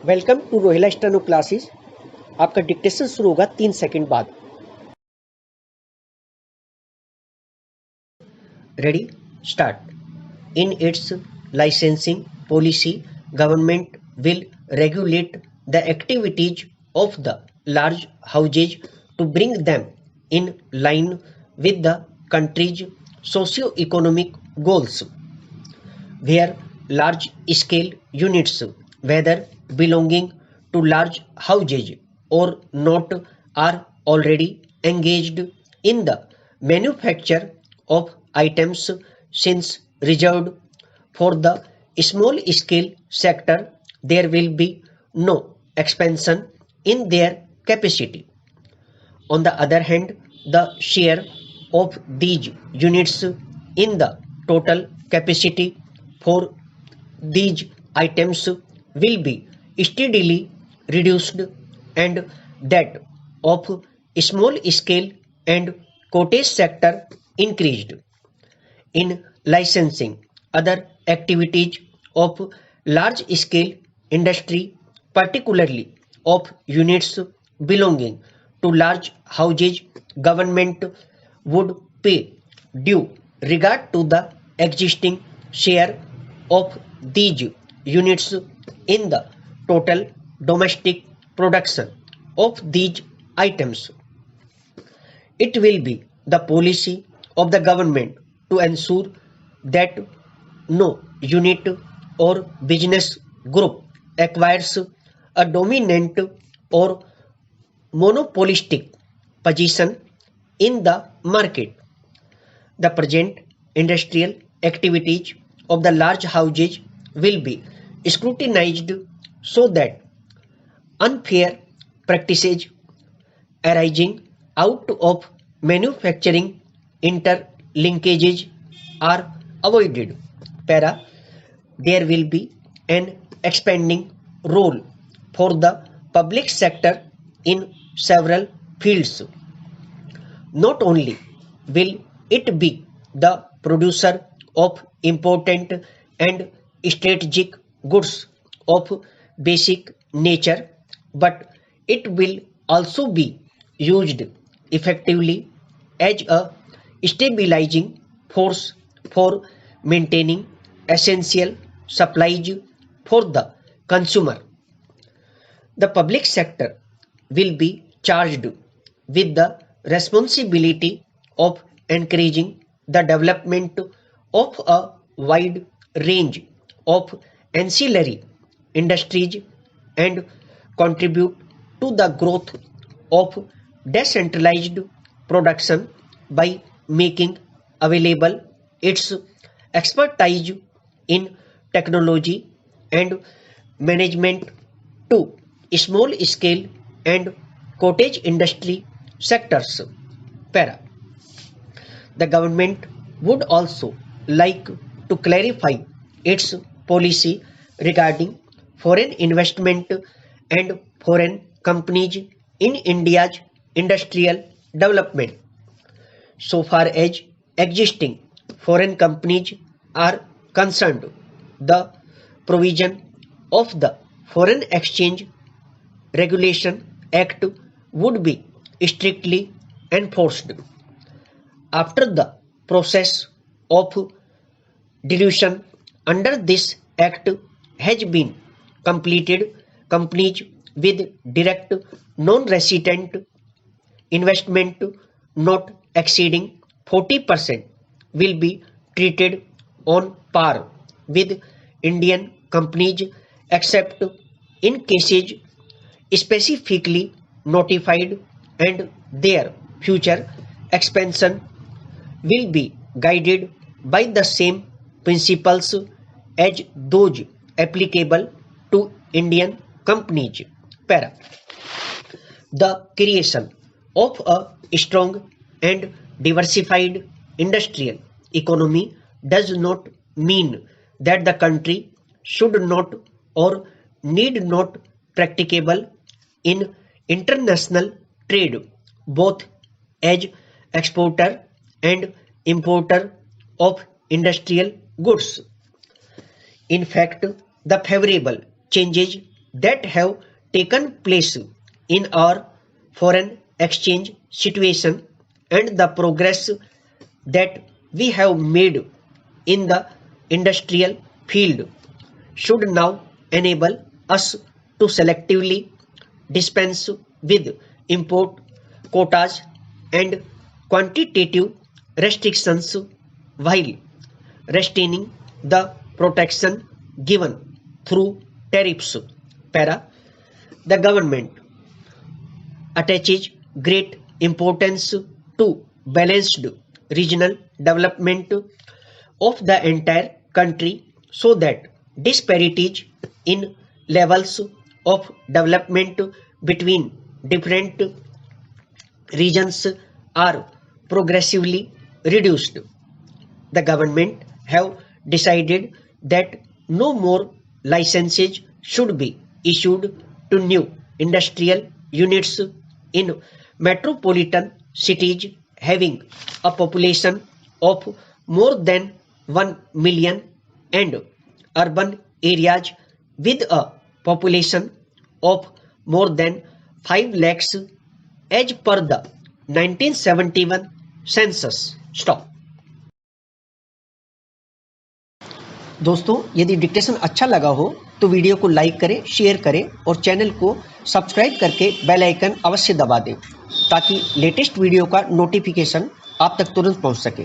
Welcome to Rohila steno classes. आपका dictation शुरू होगा 3 सेकंड बाद। Ready, start. In its licensing policy, government will regulate the activities of the large houses to bring them in line with the country's socio-economic goals, where large-scale units, whether belonging to large houses or not, are already engaged in the manufacture of items since reserved for the small scale sector. There will be no expansion in their capacity. On the other hand, the share of these units in the total capacity for these items will be steadily reduced, and that of small scale and cottage sector increased. In licensing other activities of large scale industry, particularly of units belonging to large houses, government would pay due regard to the existing share of these units in the total domestic production of these items. It will be the policy of the government to ensure that no unit or business group acquires a dominant or monopolistic position in the market. The present industrial activities of the large houses will be scrutinized so that unfair practices arising out of manufacturing interlinkages are avoided. Para, there will be an expanding role for the public sector in several fields. Not only will it be the producer of important and strategic goods of basic nature, but it will also be used effectively as a stabilizing force for maintaining essential supplies for the consumer. The public sector will be charged with the responsibility of encouraging the development of a wide range of ancillary industries and contribute to the growth of decentralized production by making available its expertise in technology and management to small scale and cottage industry sectors. Para. The government would also like to clarify its policy regarding foreign investment and foreign companies in India's industrial development. So far as existing foreign companies are concerned, the provision of the Foreign Exchange Regulation Act would be strictly enforced. After the process of dilution under this act has been completed, companies with direct non-resident investment not exceeding 40% will be treated on par with Indian companies, except in cases specifically notified, and their future expansion will be guided by the same principles as those applicable to Indian companies. Para. The creation of a strong and diversified industrial economy does not mean that the country should not or need not practicable in international trade, both as exporter and importer of industrial goods. In fact, the favorable changes that have taken place in our foreign exchange situation and the progress that we have made in the industrial field should now enable us to selectively dispense with import quotas and quantitative restrictions while retaining the protection given through tariffs. Para, the government attaches great importance to balanced regional development of the entire country so that disparities in levels of development between different regions are progressively reduced. The government have decided that no more licenses should be issued to new industrial units in metropolitan cities having a population of more than 1 million and urban areas with a population of more than 5 lakhs as per the 1971 census. Stop. दोस्तों, यदि dictation अच्छा लगा हो तो video को like करें, share करें और चैनल को सब्सक्राइब करके बेल आइकन अवश्य दबा दें ताकि लेटेस्ट वीडियो का नोटिफिकेशन आप तक तुरंत पहुंच सके।